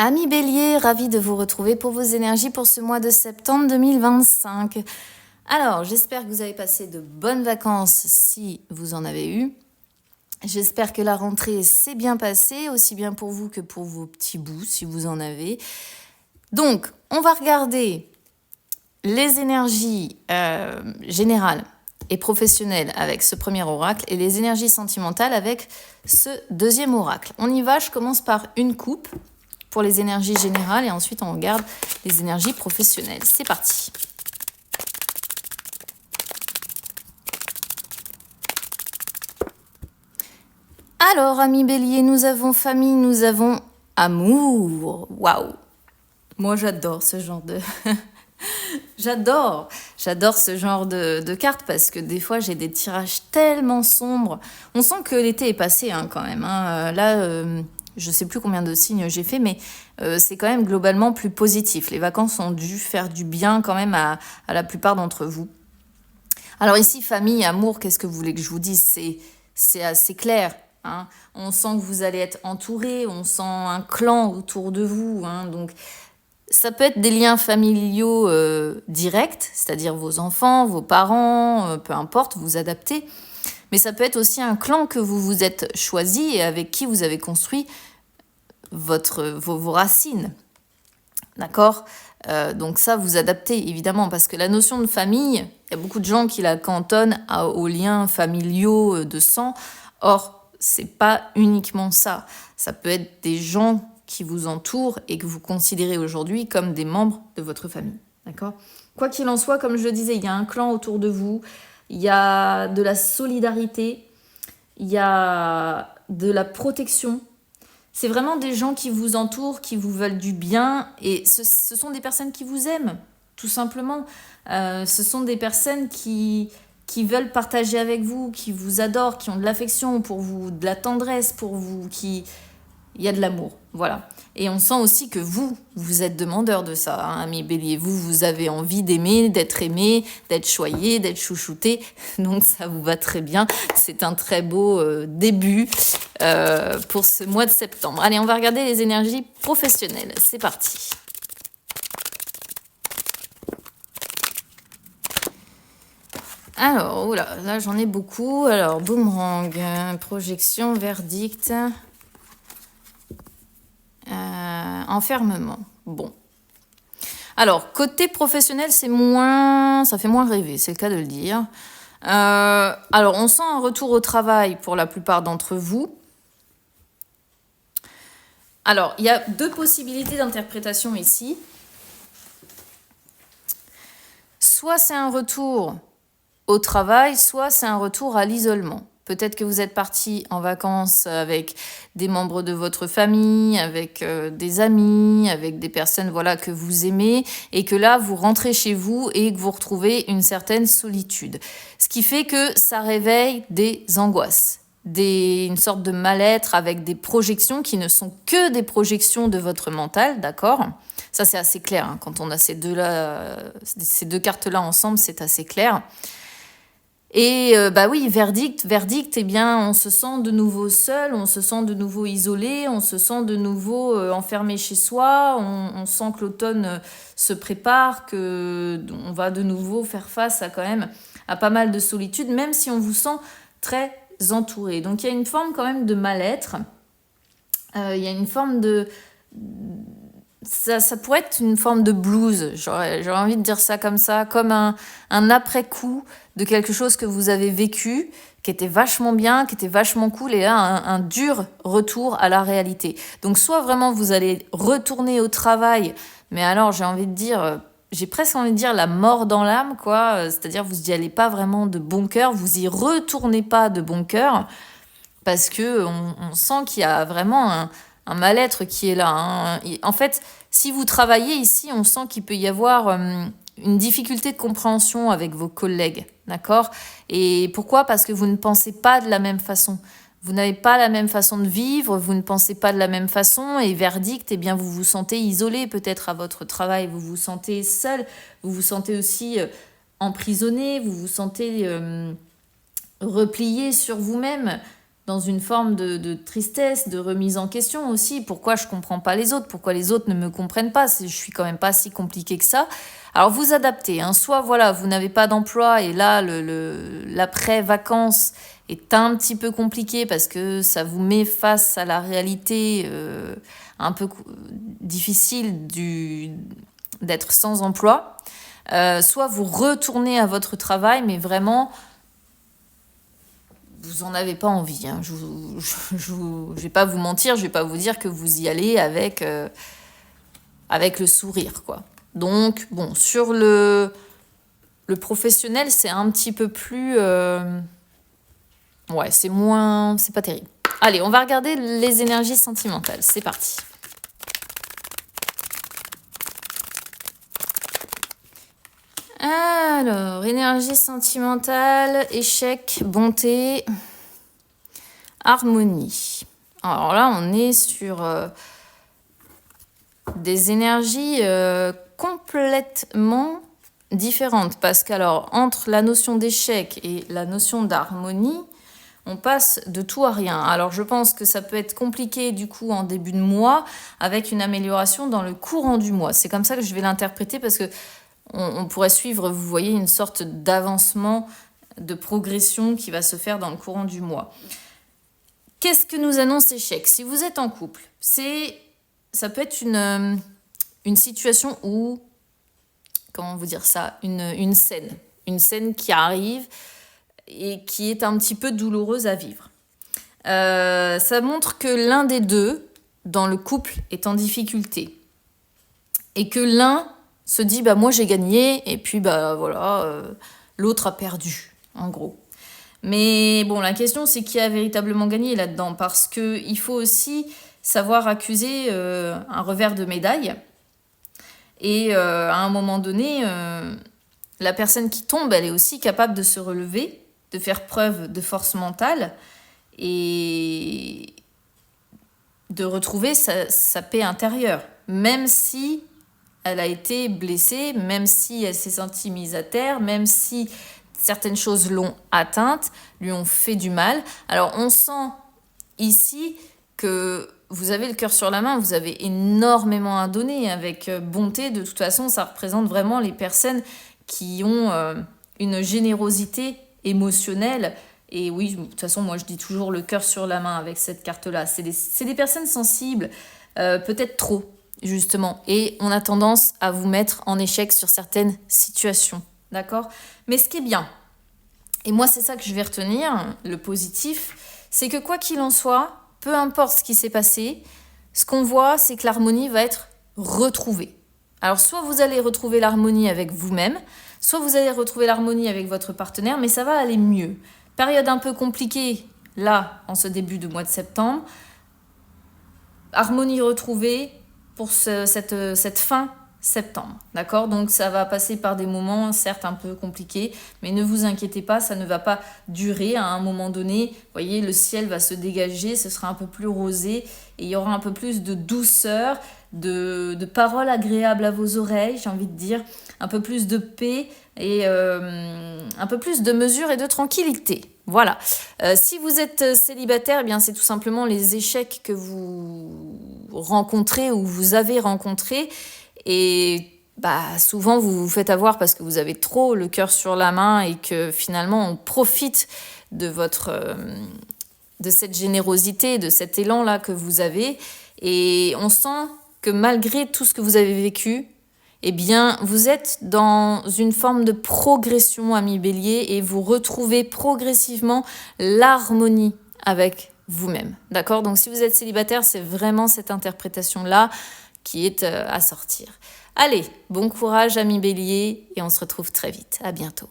Amis Bélier, ravi de vous retrouver pour vos énergies pour ce mois de septembre 2025. Alors, j'espère que vous avez passé de bonnes vacances si vous en avez eu. J'espère que la rentrée s'est bien passée, aussi bien pour vous que pour vos petits bouts, si vous en avez. Donc, on va regarder les énergies générales et professionnelles avec ce premier oracle et les énergies sentimentales avec ce deuxième oracle. On y va, je commence par une coupe pour les énergies générales et ensuite on regarde les énergies professionnelles. C'est parti. Alors, amis Bélier, nous avons famille, nous avons amour. Waouh! Moi, j'adore ce genre de... J'adore ce genre de cartes parce que des fois, j'ai des tirages tellement sombres. On sent que l'été est passé quand même. Là, je sais plus combien de signes j'ai fait, mais c'est quand même globalement plus positif. Les vacances ont dû faire du bien quand même à la plupart d'entre vous. Alors ici, famille, amour, qu'est-ce que vous voulez que je vous dise? C'est assez clair. On sent que vous allez être entouré, on sent un clan autour de vous. Donc, ça peut être des liens familiaux directs, c'est-à-dire vos enfants, vos parents, peu importe, vous adaptez. Mais ça peut être aussi un clan que vous vous êtes choisi et avec qui vous avez construit vos racines. D'accord ? Donc ça, vous adaptez évidemment, parce que la notion de famille, il y a beaucoup de gens qui la cantonnent aux liens familiaux de sang. Or, c'est pas uniquement ça. Ça peut être des gens qui vous entourent et que vous considérez aujourd'hui comme des membres de votre famille. D'accord ? Quoi qu'il en soit, comme je le disais, il y a un clan autour de vous, il y a de la solidarité, il y a de la protection. C'est vraiment des gens qui vous entourent, qui vous veulent du bien, et ce sont des personnes qui vous aiment, tout simplement. Ce sont des personnes qui veulent partager avec vous, qui vous adorent, qui ont de l'affection pour vous, de la tendresse pour vous, il y a de l'amour, voilà. Et on sent aussi que vous êtes demandeur de ça, amis Bélier. Vous avez envie d'aimer, d'être aimé, d'être choyé, d'être chouchouté. Donc ça vous va très bien. C'est un très beau début pour ce mois de septembre. Allez, on va regarder les énergies professionnelles. C'est parti. Alors, oula, là j'en ai beaucoup. Alors, boomerang, projection, verdict, enfermement. Bon. Alors, côté professionnel, ça fait moins rêver, c'est le cas de le dire. Alors, on sent un retour au travail pour la plupart d'entre vous. Alors, il y a deux possibilités d'interprétation ici. Soit c'est un retour au travail, soit c'est un retour à l'isolement. Peut-être que vous êtes parti en vacances avec des membres de votre famille, avec des amis, avec des personnes que vous aimez, et que là, vous rentrez chez vous et que vous retrouvez une certaine solitude. Ce qui fait que ça réveille des angoisses, une sorte de mal-être avec des projections qui ne sont que des projections de votre mental, d'accord ? Ça, c'est assez clair. Quand on a ces deux cartes-là ensemble, c'est assez clair. Et oui, verdict, eh bien, on se sent de nouveau seul, on se sent de nouveau isolé, on se sent de nouveau enfermé chez soi, on sent que l'automne se prépare, qu'on va de nouveau faire face à pas mal de solitude, même si on vous sent très entouré. Donc il y a une forme quand même de mal-être, il y a une forme de... Ça pourrait être une forme de blues, j'aurais envie de dire ça comme un après-coup de quelque chose que vous avez vécu, qui était vachement bien, qui était vachement cool, et là, un dur retour à la réalité. Donc, soit vraiment vous allez retourner au travail, mais alors j'ai presque envie de dire la mort dans l'âme, quoi. C'est-à-dire, vous n'y allez pas vraiment de bon cœur, vous y retournez pas de bon cœur, parce que on sent qu'il y a vraiment un mal-être qui est là. En fait, si vous travaillez ici, on sent qu'il peut y avoir une difficulté de compréhension avec vos collègues, d'accord ? Et pourquoi ? Parce que vous ne pensez pas de la même façon. Vous n'avez pas la même façon de vivre, vous ne pensez pas de la même façon, et verdict, eh bien, vous vous sentez isolé peut-être à votre travail, vous vous sentez seul, vous vous sentez aussi emprisonné, vous vous sentez replié sur vous-même. dans une forme de tristesse, de remise en question aussi. Pourquoi je comprends pas les autres? Pourquoi les autres ne me comprennent pas? Je suis quand même pas si compliquée que ça. Alors vous adaptez, hein. Soit voilà, vous n'avez pas d'emploi et là l'après-vacances est un petit peu compliqué parce que ça vous met face à la réalité un peu difficile d'être sans emploi. Soit vous retournez à votre travail, mais vraiment, vous n'en avez pas envie. Hein. Je vais pas vous mentir, je vais pas vous dire que vous y allez avec le sourire, quoi. Donc, bon, sur le professionnel, c'est un petit peu plus... ouais, c'est pas terrible. Allez, on va regarder les énergies sentimentales. C'est parti. Alors, énergie sentimentale, échec, bonté, harmonie. Alors là, on est sur des énergies complètement différentes. Parce qu'alors, entre la notion d'échec et la notion d'harmonie, on passe de tout à rien. Alors, je pense que ça peut être compliqué, du coup, en début de mois, avec une amélioration dans le courant du mois. C'est comme ça que je vais l'interpréter, parce que on pourrait suivre, vous voyez, une sorte d'avancement, de progression qui va se faire dans le courant du mois. Qu'est-ce que nous annonce échec? Si vous êtes en couple, ça peut être une situation où, comment vous dire ça, une scène qui arrive et qui est un petit peu douloureuse à vivre. Ça montre que l'un des deux, dans le couple, est en difficulté. Et que l'un se dit, bah moi j'ai gagné, et puis bah voilà, l'autre a perdu, en gros. Mais bon, la question c'est qui a véritablement gagné là-dedans, parce qu'il faut aussi savoir accuser un revers de médaille. Et à un moment donné, la personne qui tombe, elle est aussi capable de se relever, de faire preuve de force mentale et de retrouver sa paix intérieure, même si elle a été blessée, même si elle s'est sentie mise à terre, même si certaines choses l'ont atteinte, lui ont fait du mal. Alors on sent ici que vous avez le cœur sur la main, vous avez énormément à donner avec bonté. De toute façon, ça représente vraiment les personnes qui ont une générosité émotionnelle. Et oui, de toute façon, moi je dis toujours le cœur sur la main avec cette carte-là. C'est des personnes sensibles, peut-être trop, justement. Et on a tendance à vous mettre en échec sur certaines situations. D'accord? Mais ce qui est bien, et moi c'est ça que je vais retenir, le positif, c'est que quoi qu'il en soit, peu importe ce qui s'est passé, ce qu'on voit, c'est que l'harmonie va être retrouvée. Alors soit vous allez retrouver l'harmonie avec vous-même, soit vous allez retrouver l'harmonie avec votre partenaire, mais ça va aller mieux. Période un peu compliquée, là, en ce début de mois de septembre. Harmonie retrouvée pour cette fin septembre, d'accord? Donc ça va passer par des moments certes un peu compliqués, mais ne vous inquiétez pas, ça ne va pas durer. À un moment donné, vous voyez, le ciel va se dégager, ce sera un peu plus rosé et il y aura un peu plus de douceur, de paroles agréables à vos oreilles, j'ai envie de dire, un peu plus de paix et un peu plus de mesure et de tranquillité. Voilà. Si vous êtes célibataire, eh bien c'est tout simplement les échecs que vous rencontrez ou vous avez rencontrés. Et bah, souvent, vous vous faites avoir parce que vous avez trop le cœur sur la main et que finalement, on profite de cette générosité, de cet élan-là que vous avez. Et on sent que malgré tout ce que vous avez vécu, eh bien, vous êtes dans une forme de progression, ami Bélier, et vous retrouvez progressivement l'harmonie avec vous-même. D'accord? Donc, si vous êtes célibataire, c'est vraiment cette interprétation-là qui est à sortir. Allez, bon courage, ami Bélier, et on se retrouve très vite. À bientôt.